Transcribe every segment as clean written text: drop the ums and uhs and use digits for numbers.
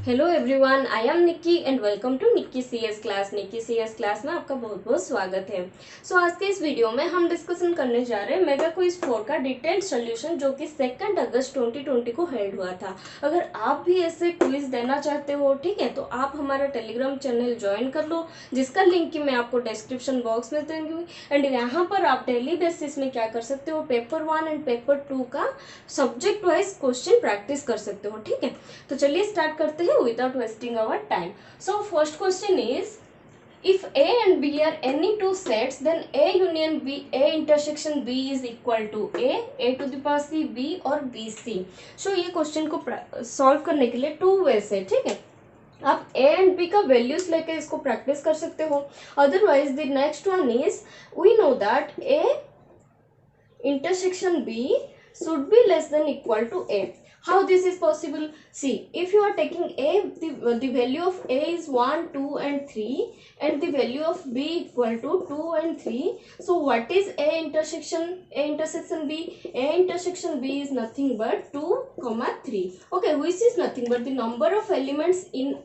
Hello everyone, I am Nikki and welcome to Nikki CS class. Nikki CS class में आपका बहुत बहुत स्वागत है। आज के इस वीडियो में हम डिस्कशन करने जा रहे हैं मेगा क्विज 4 का डिटेल्ड सोल्यूशन, जो कि 2 अगस्त 2020 को हेल्ड हुआ था। अगर आप भी ऐसे क्विज देना चाहते हो, ठीक है, तो आप हमारा टेलीग्राम चैनल ज्वाइन कर लो, जिसका लिंक की मैं आपको डिस्क्रिप्शन बॉक्स में दूंगी। एंड यहाँ पर आप डेली बेसिस में क्या कर सकते हो, पेपर 1 एंड पेपर 2 का सब्जेक्ट वाइज क्वेश्चन प्रैक्टिस कर सकते हो, ठीक है। तो चलिए स्टार्ट करते हैं without wasting our time. So first question is, if A and B are any two sets, then A union B, A intersection B is equal to A to the power C, B और B C. So ये question को solve करने के लिए two ways है, ठीक है। आप A एंड B का वैल्यूज लेके इसको प्रैक्टिस कर सकते हो। Otherwise the next one is, we know that A intersection B should be less than equal to A. How this is possible? See, if you are taking A, the value of A is 1, 2 and 3 and the value of B equal to 2 and 3. So what is A intersection B? A intersection B is nothing but 2, 3. Okay, which is nothing but the number of elements in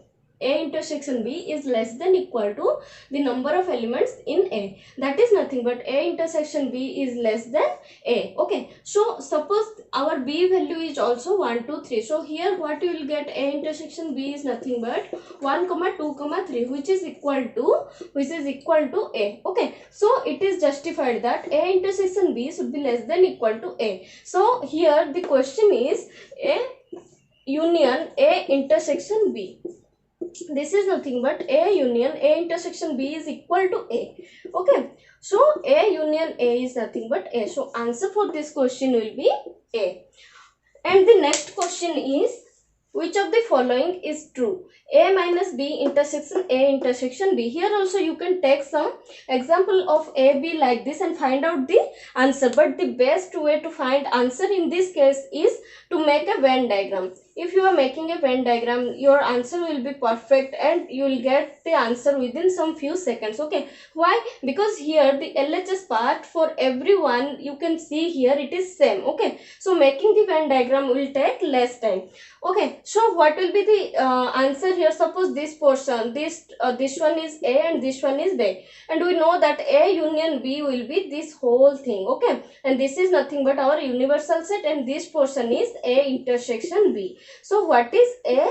A intersection B is less than equal to the number of elements in A. That is nothing but A intersection B is less than A. Okay, so suppose our B value is also 1, 2, 3. So here what you will get, A intersection B is nothing but 1, 2, 3, which is equal to A. Okay, so it is justified that A intersection B should be less than equal to A. So here the question is A union A intersection B. This is nothing but A union A intersection B is equal to A. Okay, so A union A is nothing but A. So answer for this question will be A. And the next question is, which of the following is true? A minus B intersection A intersection B. Here also you can take some example of A, B like this and find out the answer. But the best way to find answer in this case is to make a Venn diagram. If you are making a Venn diagram, your answer will be perfect and you will get the answer within some few seconds. Okay, why? Because here the LHS part for everyone, you can see here it is same. Okay, so making the Venn diagram will take less time. Okay, so what will be the answer here? Suppose this portion, this one is A and this one is B, and we know that A union B will be this whole thing. Okay, and this is nothing but our universal set, and this portion is A intersection B. So what is A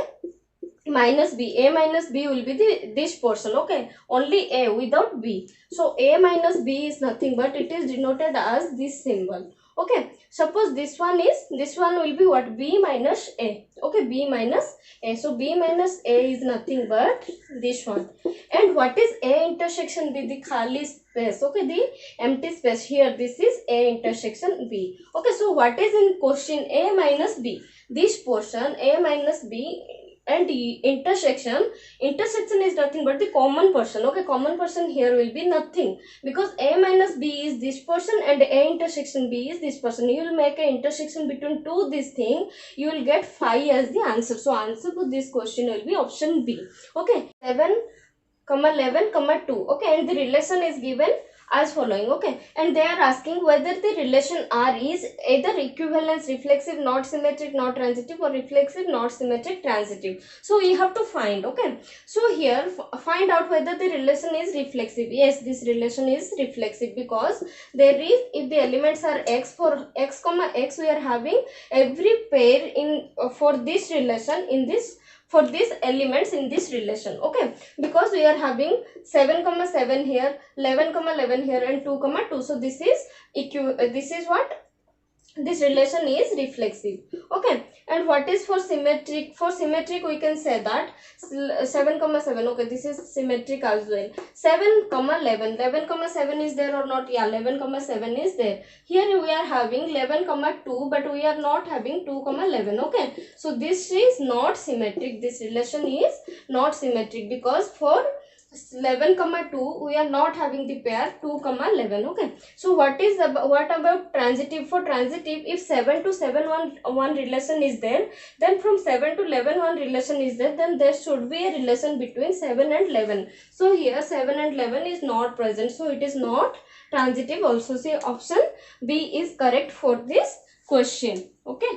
minus B? A minus B will be this portion. Okay, only A without B. So A minus B is nothing but it is denoted as this symbol. Okay, suppose this one will be what? B minus A. Okay, B minus A. So B minus A is nothing but this one. And what is A intersection B? The khali space. Okay, the empty space here, this is A intersection B. Okay, so what is in question? A minus B, this portion A minus B, and intersection is nothing but the common portion. Okay, common portion here will be nothing, because A minus B is this portion and A intersection B is this portion. You will make an intersection between two this thing, you will get 5 as the answer. So answer to this question will be option B. Okay, 7, 11, 2. Okay, and the relation is given as following. Okay, and they are asking whether the relation R is either equivalence reflexive not symmetric not transitive, or reflexive not symmetric transitive. So we have to find. Okay, so here find out whether the relation is reflexive. Yes, this relation is reflexive, because there is, if the elements are x, for x comma x we are having every pair in for this relation in this, for these elements in this relation. Okay, because we are having 7 7 here, 11 11 here, and 2 2. So this is what? This relation is reflexive. Okay, and what is for symmetric? For symmetric we can say that 7 7. Okay, this is symmetric as well. 7 11, 11 7 is there or not? Yeah, 11 7 is there. Here we are having 11 2, but we are not having 2 11. Okay, so this is not symmetric. This relation is not symmetric, because for 11 2 we are not having the pair 2 11. Okay, so what about transitive? For transitive, if 7 to 7 1 relation is there, then from 7 to 11 1 relation is there, then there should be a relation between 7 and 11. So here 7 and 11 is not present, so it is not transitive also. Say option B is correct for this question. Okay,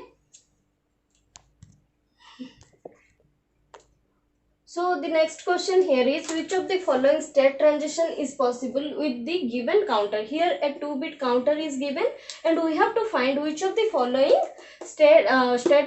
So the next question here is, which of the following state transition is possible with the given counter? Here a 2-bit counter is given and we have to find which of the following state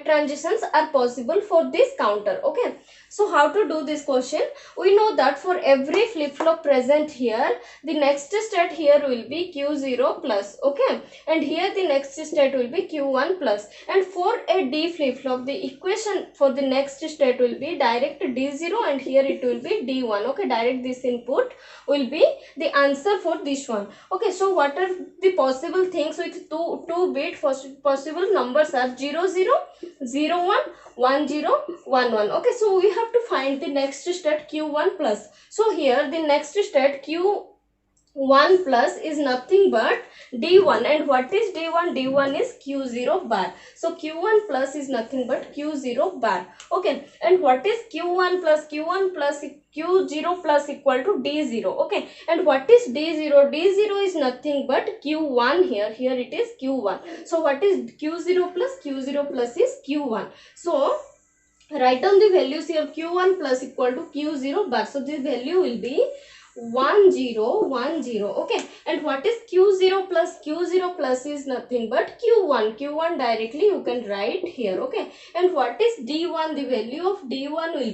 transitions are possible for this counter. Okay, so how to do this question? We know that for every flip-flop present here, the next state here will be Q0 plus. Okay, and here the next state will be Q1 plus, and for a D flip-flop the equation for the next state will be direct D0 and here it will be D1. Okay, direct this input will be the answer for this one. Okay, so what are the possible things with two bit possible numbers are 0 0 0 1 1 0 1 1. Okay, so we have to find the next state Q1 plus. So here the next state Q1 plus is nothing but D1, and what is D1? D1 is Q0 bar. So Q1 plus is nothing but Q0 bar. Okay, and what is Q1 plus? Q1 plus Q0 plus equal to D0. Okay, and what is D0? D0 is nothing but Q1 here. Here it is Q1. So what is Q0 plus? Q0 plus is Q1. So write down the values here. Q1 plus equal to Q0 bar. So this value will be 1 0 1 0. Okay, and what is Q0 plus? Q0 plus is nothing but Q1. Q1 directly you can write here. Okay, and what is D1? The value of D1 will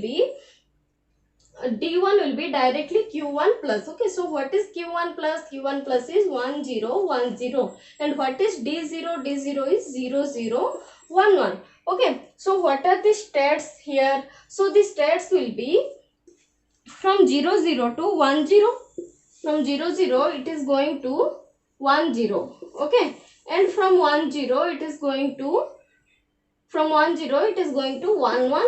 be directly Q1 plus. Okay, so what is Q1 plus? Q1 plus is 1 0 1 0, and what is D0? D0 is 0 0 1 1. Okay, so what are the states here? So the states will be from 0 0 to 1 0. From 0 0 it is going to 1 0. Okay, and from 1 0 it is going to 1 1,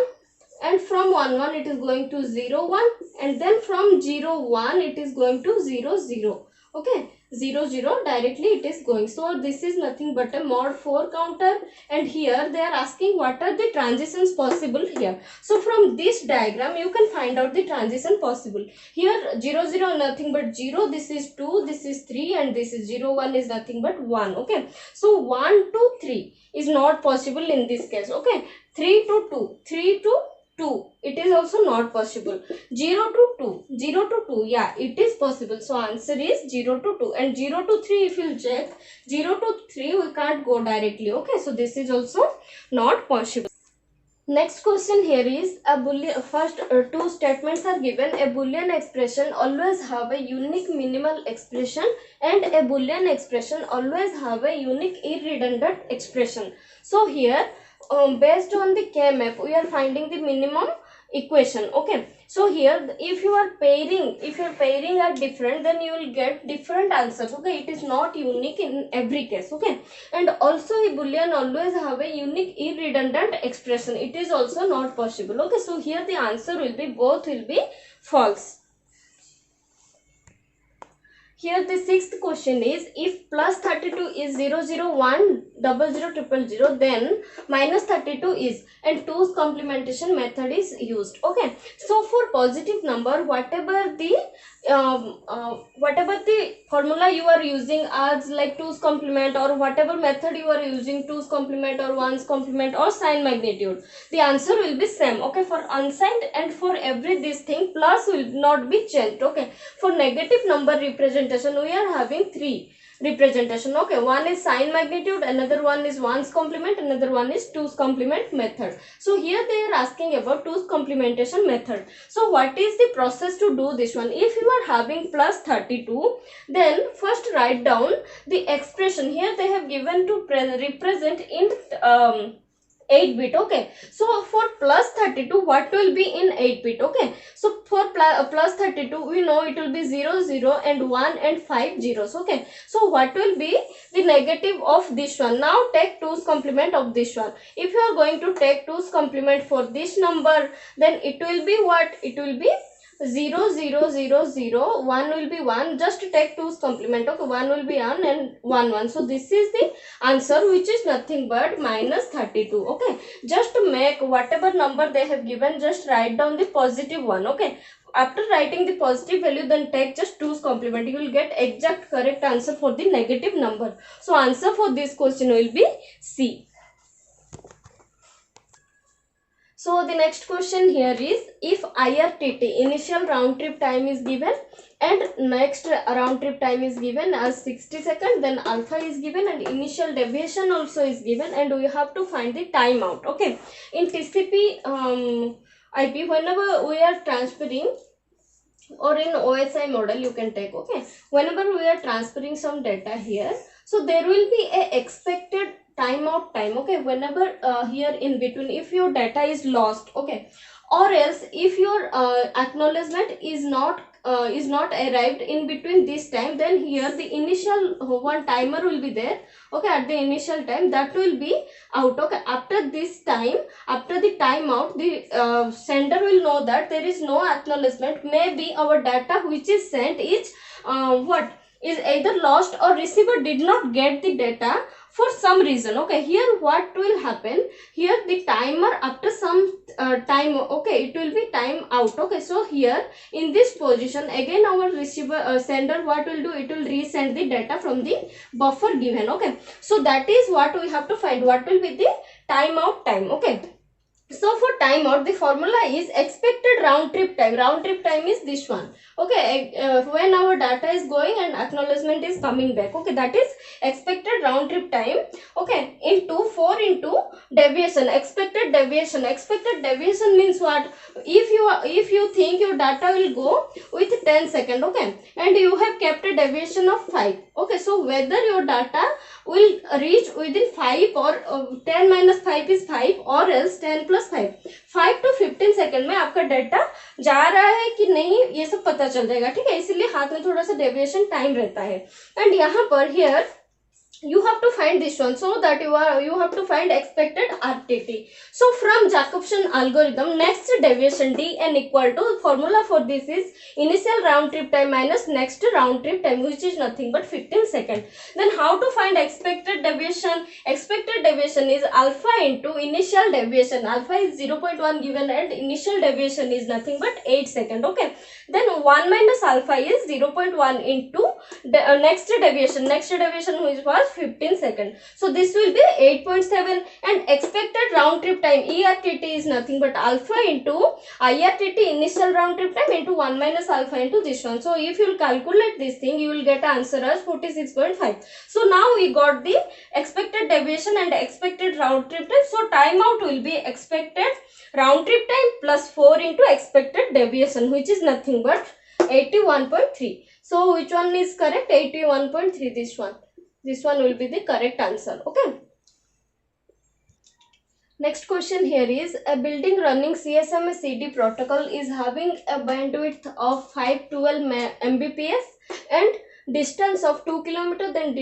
and from 1 1 it is going to 0 1, and then from 0 1 it is going to 0 0. Okay, 0 0 directly it is going. So this is nothing but a mod 4 counter, and here they are asking what are the transitions possible here. So from this diagram you can find out the transition possible. Here 0 0 nothing but 0, this is 2, this is 3, and this is 0 1 is nothing but 1. Okay, so 1 to 3 is not possible in this case. Okay, 3 to 2, 3 to 2, it is also not possible. 0 to 2, 0 to 2, yeah, it is possible. So answer is 0 to 2, and 0 to 3 if you check, 0 to 3 we can't go directly. Okay, so this is also not possible. Next question here is a boolean. First two statements are given. A boolean expression always have a unique minimal expression, and a boolean expression always have a unique irredundant expression. So here based on the K-map we are finding the minimum equation. Okay, so here if your pairing are different, then you will get different answers. Okay, it is not unique in every case. Okay, and also a boolean always have a unique irredundant expression, it is also not possible. Okay, so here the answer will be both will be false. Here the sixth question is, if plus 32 is 0 0 1 0 0 0 0 then minus 32 is, and 2's complementation method is used. Okay, so for positive number whatever the formula you are using as like 2's complement, or whatever method you are using, 2's complement or 1's complement or sign magnitude, the answer will be same. Okay, for unsigned and for every this thing plus will not be changed. Okay, for negative number representation we are having three representation. Okay, one is sign magnitude, another one is 1's complement, another one is 2's complement method. So here they are asking about 2's complementation method. So what is the process to do this one? If you are having plus 32, then first write down the expression. Here they have given to represent in 8-bit. Okay, so for plus 32 what will be in 8-bit? Okay, so for plus 32 we know it will be 0 0 and 1 and 5 zeros. Okay, so what will be the negative of this one? Now take 2's complement of this one. If you are going to take 2's complement for this number, then it will be what? It will be 0 0 0 0, 1 will be 1, just take 2's complement. Okay, 1 will be 1 and 1 1. So this is the answer, which is nothing but minus 32. Okay, just to make whatever number they have given, just write down the positive one. Okay, after writing the positive value, then take just 2's complement, you will get exact correct answer for the negative number. So answer for this question will be C. So the next question here is, if IRTT initial round trip time is given and next round trip time is given as 60 seconds, then alpha is given and initial deviation also is given, and we have to find the timeout. Okay, in TCP IP, whenever we are transferring, or in OSI model you can take, okay, whenever we are transferring some data here, so there will be a expected timeout time. Okay, whenever here in between, if your data is lost, okay, or else if your acknowledgement is not arrived in between this time, then here the initial one timer will be there. Okay, at the initial time that will be out. Okay, after this time, after the timeout, the sender will know that there is no acknowledgement. Maybe our data which is sent is what is either lost or receiver did not get the data for some reason. Okay, here what will happen, here the timer after some time, okay, it will be time out. Okay, so here in this position again our receiver sender what will do, it will resend the data from the buffer given. Okay, so that is what we have to find, what will be the timeout time. Okay, so for timeout the formula is expected round trip time. Round trip time is this one. Okay, when our data is going and acknowledgement is coming back. Okay, that is expected round trip time. Okay, into 4 into deviation, expected deviation. Expected deviation means what, if you think your data will go with 10 seconds, okay, and you have kept a deviation of 5. Okay, so whether your data will reach within 5 or 10 minus 5 is 5, or else 10 plus 5 to 15 second में आपका data जा रहा है कि नहीं, ये सब पता चल जाएगा. ठीक है, इसीलिए हाथ में थोड़ा सा डेविएशन टाइम रहता है. एंड यहाँ पर here you have to find this one, so that you have to find expected RTT. So from Jacobson algorithm, next deviation dn equal to, formula for this is initial round trip time minus next round trip time, which is nothing but 15 seconds. Then how to find expected deviation? Expected deviation is alpha into initial deviation. Alpha is 0.1 given and initial deviation is nothing but 8 seconds. Okay, then 1 minus alpha is 0.1 into next deviation. Next deviation which was 15 seconds. So this will be 8.7, and expected round trip time ERTT is nothing but alpha into IRTT initial round trip time into 1 minus alpha into this one. So if you will calculate this thing, you will get answer as 46.5. So now we got the expected deviation and expected round trip time. So timeout will be expected round trip time plus 4 into expected deviation, which is nothing but 81.3. So which one is correct? 81.3. This one will be the correct answer. Okay. Next question here is, a building running CSMA CD protocol is having a bandwidth of 512 Mbps and distance of 2 km. Then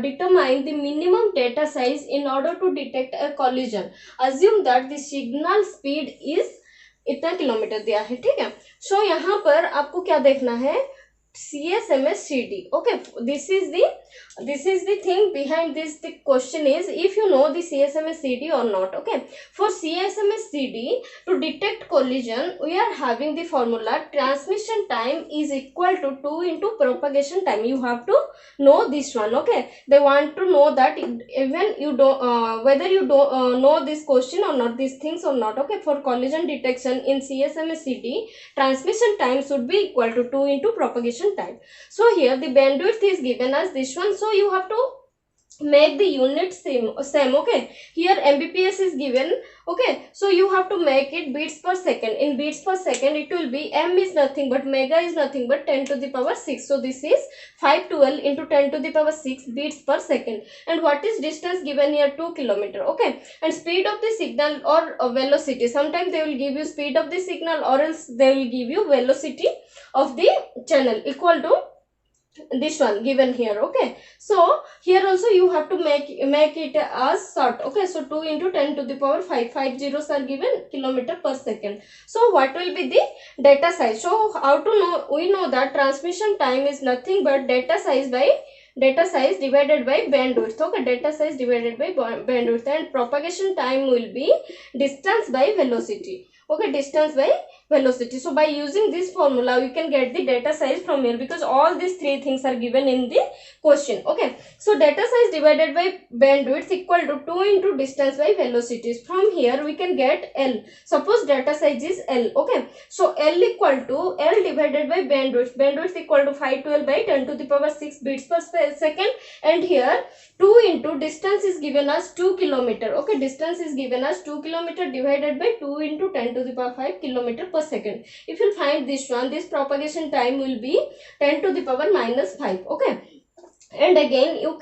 determine the minimum data size in order to detect a collision. Assume that the signal speed is इतना kilometre दिया है. ठीक है, सो यहाँ पर आपको क्या देखना है, CSMS CD. Okay, this is the thing behind this. The question is if you know the CSMS CD or not. Okay, for CSMS CD to detect collision, we are having the formula transmission time is equal to 2 into propagation time. You have to know this one. Okay, they want to know that even you don't whether you don't know this question or not, these things or not. Okay, for collision detection in CSMS CD, transmission time should be equal to 2 into propagation time. So here the bandwidth is given as this one, so you have to make the unit same. Okay, here Mbps is given. Okay, so you have to make it beats per second. In beats per second it will be, M is nothing but, mega is nothing but 10 to the power 6. So this is 512 into 10 to the power 6 beats per second. And what is distance given here? 2 km. Okay, and speed of the signal or velocity, sometimes they will give you speed of the signal or else they will give you velocity of the channel equal to this one given here. Okay, so here also you have to make it as short. Okay, so 2 into 10 to the power 5, 5 zeros are given kilometer per second. So what will be the data size? So how to know? We know that transmission time is nothing but data size divided by bandwidth. Okay, data size divided by bandwidth, and propagation time will be distance by velocity. Okay, distance by velocity. So by using this formula we can get the data size from here, because all these three things are given in the question. Okay, so data size divided by bandwidth equal to 2 into distance by velocities. From here we can get L. Suppose data size is L. Okay, so L equal to L divided by bandwidth equal to 512 by 10 to the power 6 beats per second, and here 2 into distance is given as 2 kilometer. Okay, distance is given as 2 kilometer divided by 2 into 10 to the power 5 kilometer per second. If you find this one, this propagation time will be 10 to the power minus 5. Okay, and again you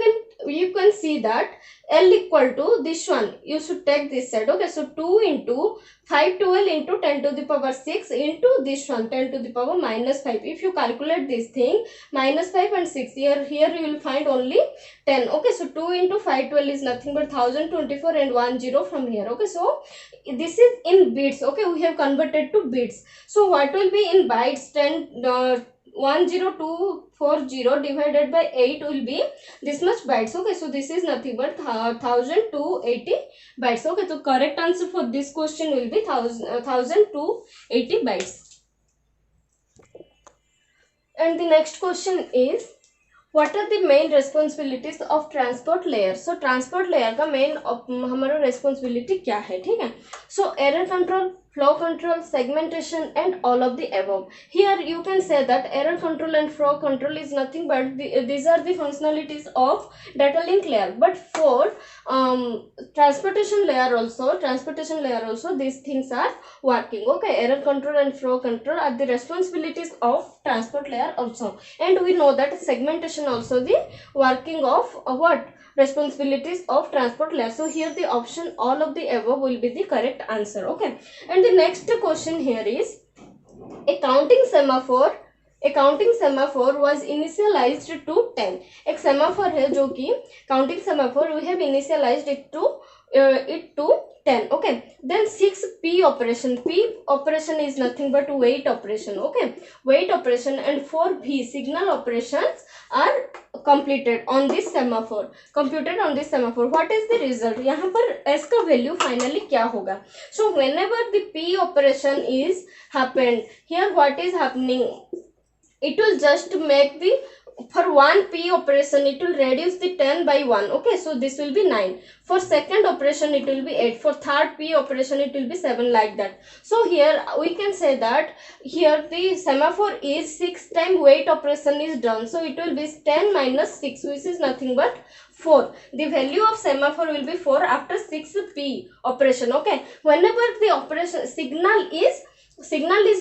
can see that L equal to this one, you should take this side. Okay, so 2 into 512 into 10 to the power 6 into this one 10 to the power minus 5. If you calculate this thing, minus 5 and 6, here you will find only 10. Okay, so 2 into 512 is nothing but 1024 and 10 from here. Okay, so this is in bits. Okay, we have converted to bits. So what will be in bytes? 10240 divided by 8 will be this much bytes. Okay, so this is nothing but 1280 bytes. Okay, so correct answer for this question will be 1280 bytes. And the next question is, what are the main responsibilities of transport layer? So transport layer का main हमारा responsibility क्या है, ठीक है? So error control, flow control, segmentation and all of the above. Here you can say that error control and flow control is nothing but these are the functionalities of data link layer. But for transportation layer also these things are working. Okay, error control and flow control are the responsibilities of transport layer also, and we know that segmentation also the working of what responsibilities of transport layer. So here the option all of the above will be the correct answer. Okay, and the next question here is, a counting semaphore was initialized to 10. एक semaphore है जो कि counting semaphore we have initialized it to 10. Okay, then 6p operation. P operation is nothing but wait operation. Okay, wait operation, and 4v signal operations are completed on this semaphore, computed on this semaphore. What is the result? यहाँ पर s का value finally क्या होगा? So whenever the p operation is happened, here what is happening? It will just make the, for one p operation it will reduce the 10 by 1. Okay, so this will be 9. For second operation it will be 8. For third p operation it will be 7, like that. So here we can say that here the semaphore is 6 time wait operation is done, so it will be 10 minus 6, which is nothing but 4. The value of semaphore will be 4 after 6p operation. Okay, whenever the operation signal is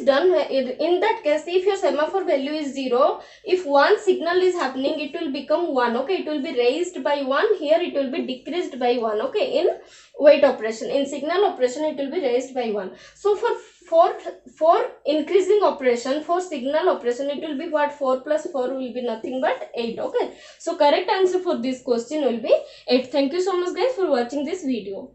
done, in that case if your semaphore value is 0, if one signal is happening it will become 1. Okay, it will be raised by 1, here it will be decreased by 1. Okay, in wait operation, in signal operation it will be raised by 1. So for increasing operation, for signal operation it will be what? 4 plus 4 will be nothing but 8. Okay, so correct answer for this question will be 8. Thank you so much guys for watching this video.